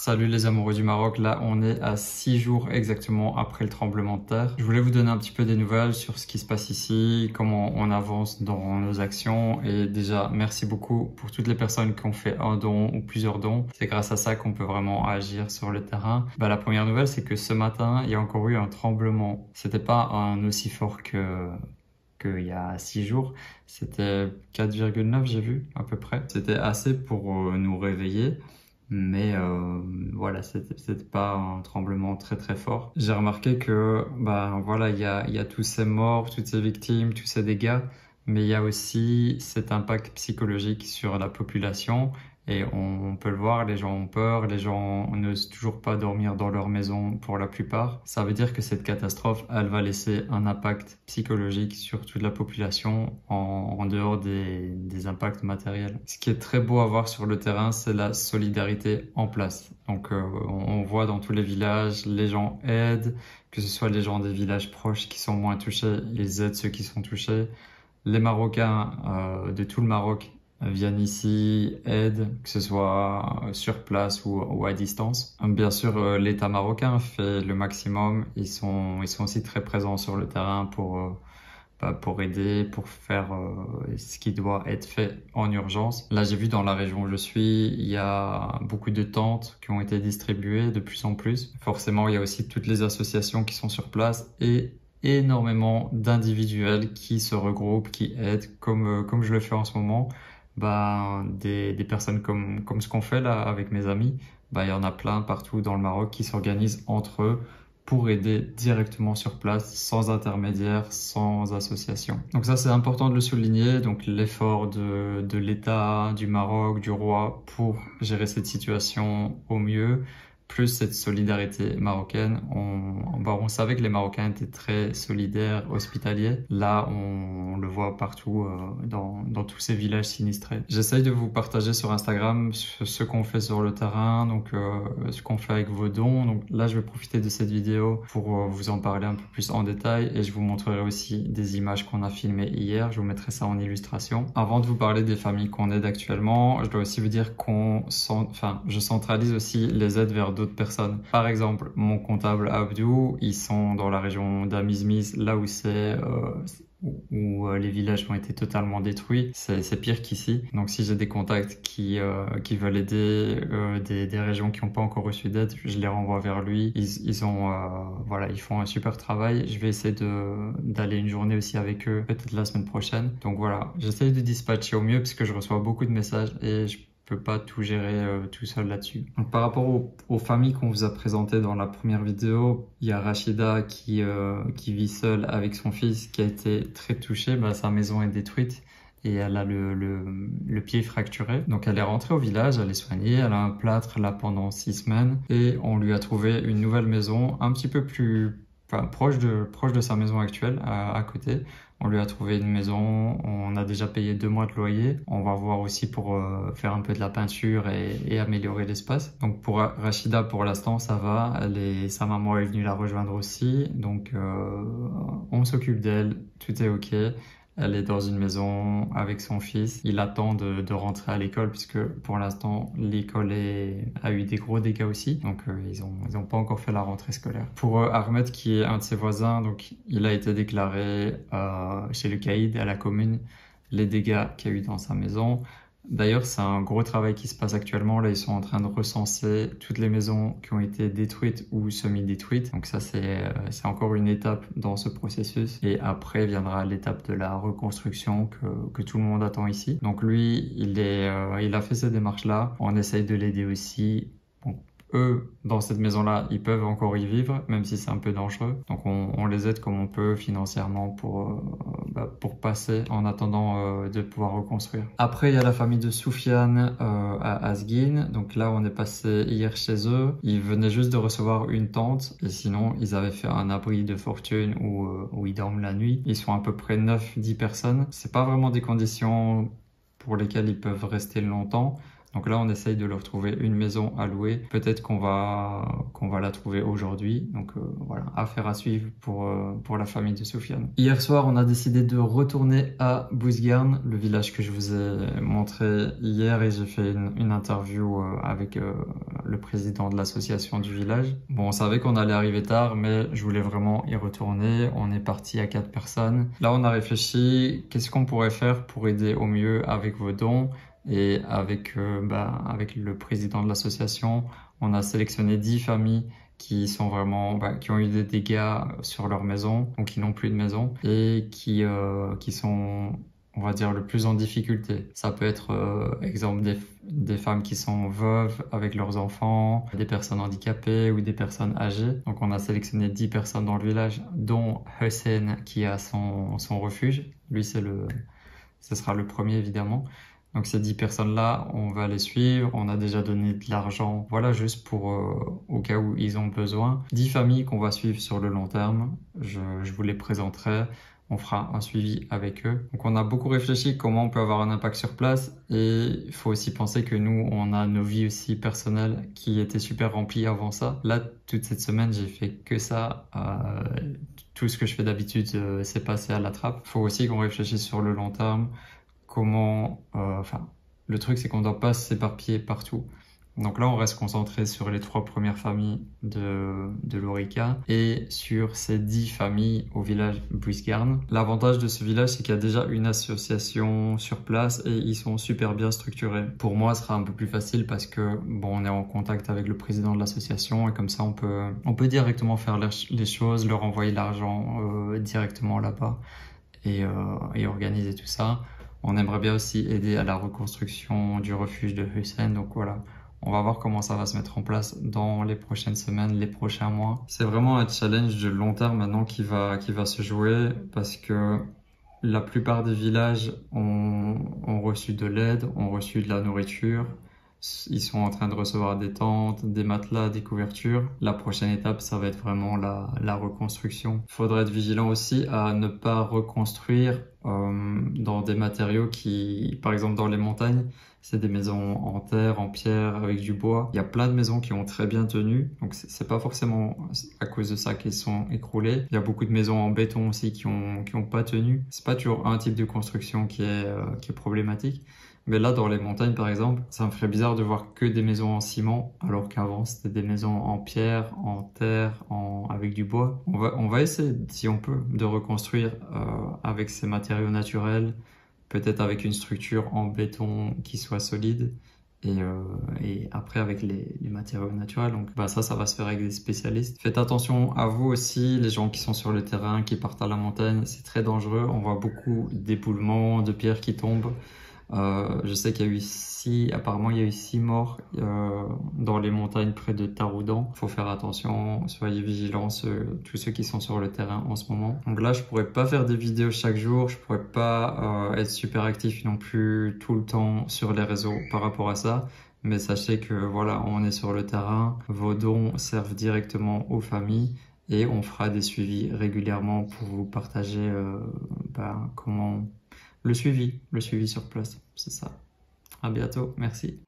Salut les amoureux du Maroc, là on est à 6 jours exactement après le tremblement de terre. Je voulais vous donner un petit peu des nouvelles sur ce qui se passe ici, comment on avance dans nos actions et déjà merci beaucoup pour toutes les personnes qui ont fait un don ou plusieurs dons. C'est grâce à ça qu'on peut vraiment agir sur le terrain. La première nouvelle c'est que ce matin il y a encore eu un tremblement. C'était pas un aussi fort qu'il y a 6 jours, c'était 4,9 j'ai vu à peu près. C'était assez pour nous réveiller. Mais voilà, c'était pas un tremblement très très fort. J'ai remarqué que voilà, il y a tous ces morts, toutes ces victimes, tous ces dégâts, mais il y a aussi cet impact psychologique sur la population. Et on peut le voir, les gens ont peur, les gens n'osent toujours pas dormir dans leur maison pour la plupart. Ça veut dire que cette catastrophe, elle va laisser un impact psychologique sur toute la population en dehors des impacts matériels. Ce qui est très beau à voir sur le terrain, c'est la solidarité en place. Donc on voit dans tous les villages, les gens aident, que ce soit les gens des villages proches qui sont moins touchés, ils aident ceux qui sont touchés. Les Marocains de tout le Maroc viennent ici, aident, que ce soit sur place ou à distance. Bien sûr, l'État marocain fait le maximum. Ils sont aussi très présents sur le terrain pour aider, pour faire ce qui doit être fait en urgence. Là, j'ai vu dans la région où je suis, il y a beaucoup de tentes qui ont été distribuées de plus en plus. Forcément, il y a aussi toutes les associations qui sont sur place et énormément d'individuels qui se regroupent, qui aident, comme je le fais en ce moment. Des personnes comme ce qu'on fait là avec mes amis, il y en a plein partout dans le Maroc qui s'organisent entre eux pour aider directement sur place, sans intermédiaire, sans association. Donc ça, c'est important de le souligner. Donc l'effort de l'État, du Maroc, du roi pour gérer cette situation au mieux, plus cette solidarité marocaine. On savait que les Marocains étaient très solidaires, hospitaliers. Là, on le voit partout dans tous ces villages sinistrés. J'essaye de vous partager sur Instagram ce qu'on fait sur le terrain, donc ce qu'on fait avec vos dons. Donc là, je vais profiter de cette vidéo pour vous en parler un peu plus en détail et je vous montrerai aussi des images qu'on a filmées hier. Je vous mettrai ça en illustration. Avant de vous parler des familles qu'on aide actuellement, je dois aussi vous dire je centralise aussi les aides vers d'autres personnes. Par exemple, mon comptable Abdou, ils sont dans la région d'Amizmiz, là où où les villages ont été totalement détruits. C'est pire qu'ici. Donc si j'ai des contacts qui veulent aider des régions qui n'ont pas encore reçu d'aide, je les renvoie vers lui. Ils font un super travail. Je vais essayer d'aller une journée aussi avec eux, peut-être la semaine prochaine. Donc voilà, j'essaie de dispatcher au mieux puisque je reçois beaucoup de messages et je peux pas tout gérer tout seul là-dessus. Donc par rapport aux familles qu'on vous a présentées dans la première vidéo, il y a Rachida qui vit seule avec son fils qui a été très touchée. Sa maison est détruite et elle a le pied fracturé. Donc elle est rentrée au village, elle est soignée, elle a un plâtre là pendant 6 semaines et on lui a trouvé une nouvelle maison un petit peu plus proche de sa maison actuelle à côté. On lui a trouvé une maison, on a déjà payé 2 mois de loyer. On va voir aussi pour faire un peu de la peinture et améliorer l'espace. Donc pour Rachida, pour l'instant, ça va. Sa maman est venue la rejoindre aussi. Donc on s'occupe d'elle, tout est ok. Elle est dans une maison avec son fils. Il attend de rentrer à l'école puisque pour l'instant, l'école a eu des gros dégâts aussi. Donc, ils ont pas encore fait la rentrée scolaire. Pour Ahmed, qui est un de ses voisins, donc il a été déclaré chez le caïd à la commune les dégâts qu'il y a eu dans sa maison. D'ailleurs, c'est un gros travail qui se passe actuellement. Là, ils sont en train de recenser toutes les maisons qui ont été détruites ou semi-détruites. Donc ça, c'est encore une étape dans ce processus. Et après viendra l'étape de la reconstruction que tout le monde attend ici. Donc lui, il a fait ces démarches-là. On essaye de l'aider aussi. Bon, eux, dans cette maison-là, ils peuvent encore y vivre, même si c'est un peu dangereux. Donc on les aide comme on peut financièrement pour passer en attendant de pouvoir reconstruire. Après, il y a la famille de Soufiane à Azguin. Donc là, on est passé hier chez eux. Ils venaient juste de recevoir une tente et sinon, ils avaient fait un abri de fortune où ils dorment la nuit. Ils sont à peu près 9-10 personnes. C'est pas vraiment des conditions pour lesquelles ils peuvent rester longtemps. Donc là, on essaye de leur trouver une maison à louer. Peut-être qu'on va la trouver aujourd'hui. Donc voilà, affaire à suivre pour la famille de Soufiane. Hier soir, on a décidé de retourner à Bousguerne, le village que je vous ai montré hier, et j'ai fait une interview avec le président de l'association du village. Bon, on savait qu'on allait arriver tard, mais je voulais vraiment y retourner. On est parti à 4 personnes. Là, on a réfléchi, qu'est-ce qu'on pourrait faire pour aider au mieux avec vos dons? Et avec le président de l'association, on a sélectionné 10 familles qui sont vraiment, qui ont eu des dégâts sur leur maison, donc qui n'ont plus de maison, et qui sont, on va dire, le plus en difficulté. Ça peut être, exemple, des femmes qui sont veuves avec leurs enfants, des personnes handicapées ou des personnes âgées. Donc on a sélectionné 10 personnes dans le village, dont Hussein qui a son refuge. Lui, ce sera le premier évidemment. Donc ces 10 personnes-là, on va les suivre. On a déjà donné de l'argent, voilà, juste pour au cas où ils ont besoin. 10 familles qu'on va suivre sur le long terme. Je vous les présenterai. On fera un suivi avec eux. Donc on a beaucoup réfléchi comment on peut avoir un impact sur place. Et il faut aussi penser que nous, on a nos vies aussi personnelles qui étaient super remplies avant ça. Là, toute cette semaine, j'ai fait que ça. Tout ce que je fais d'habitude s'est passé à la trappe. Il faut aussi qu'on réfléchisse sur le long terme. Le truc, c'est qu'on ne doit pas s'éparpiller partout. Donc là, on reste concentré sur les 3 premières familles de l'Orica et sur ces 10 familles au village Bousguerne. L'avantage de ce village, c'est qu'il y a déjà une association sur place et ils sont super bien structurés. Pour moi, ce sera un peu plus facile parce que, bon, on est en contact avec le président de l'association et comme ça, on peut directement faire les choses, leur envoyer l'argent directement là-bas et organiser tout ça. On aimerait bien aussi aider à la reconstruction du refuge de Hussein. Donc voilà, on va voir comment ça va se mettre en place dans les prochaines semaines, les prochains mois. C'est vraiment un challenge de long terme maintenant qui va se jouer parce que la plupart des villages ont reçu de l'aide, ont reçu de la nourriture. Ils sont en train de recevoir des tentes, des matelas, des couvertures. La prochaine étape, ça va être vraiment la reconstruction. Il faudra être vigilant aussi à ne pas reconstruire dans des matériaux qui, par exemple dans les montagnes, c'est des maisons en terre, en pierre, avec du bois. Il y a plein de maisons qui ont très bien tenu, donc c'est pas forcément à cause de ça qu'elles sont écroulées. Il y a beaucoup de maisons en béton aussi qui ont pas tenu. C'est pas toujours un type de construction qui est problématique. Mais là, dans les montagnes, par exemple, ça me ferait bizarre de voir que des maisons en ciment, alors qu'avant, c'était des maisons en pierre, en terre, avec du bois. On va essayer, si on peut, de reconstruire avec ces matériaux naturels, peut-être avec une structure en béton qui soit solide, et après avec les matériaux naturels. Donc ça va se faire avec des spécialistes. Faites attention à vous aussi, les gens qui sont sur le terrain, qui partent à la montagne, c'est très dangereux. On voit beaucoup d'éboulements, de pierres qui tombent. Je sais qu'il y a eu apparemment il y a eu 6 morts dans les montagnes près de Taroudan. Faut faire attention, soyez vigilants, tous ceux qui sont sur le terrain en ce moment. Donc là, je pourrais pas faire des vidéos chaque jour, je pourrais pas être super actif non plus tout le temps sur les réseaux par rapport à ça. Mais sachez que voilà, on est sur le terrain, vos dons servent directement aux familles. Et on fera des suivis régulièrement pour vous partager comment le suivi sur place, c'est ça. À bientôt, merci.